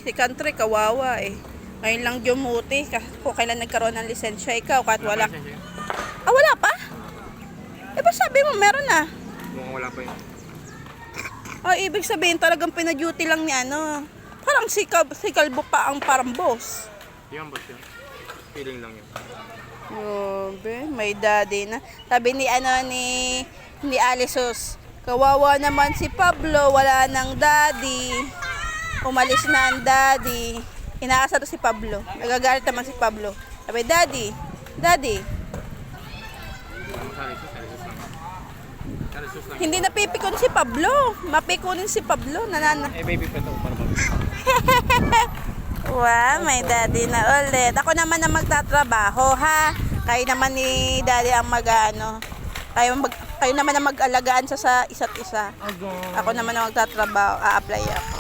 Si Country, kawawa eh. Ngayon lang dumuti. Kung kailan nagkaroon ng lisensya, ikaw, kahit wala. Ah, wala pa? Eh, ba sabi mo, meron na? Mukhang wala pa yun. Oh, ibig sabihin, talagang pina-duty lang ni ano. Parang si Kalbo pa ang parang boss. Yan, boss yun. Feeling lang yun. Grabe, may daddy na. Sabi ni ni Alisos, kawawa naman si Pablo, wala nang daddy. Umalis na ang daddy. Inaasa to si Pablo. Nagagalit naman si Pablo. Sabi, daddy. Hindi napipikon si Pablo. Mapikunin si Pablo. Baby pa ito. Para baby. Wow, may daddy na ulit. Ako naman ang magtatrabaho, ha? Kayo naman ni daddy ang mag-ano. Kayo naman ang mag-alagaan sa isa't isa. Ako naman ang magtatrabaho. A-apply ako.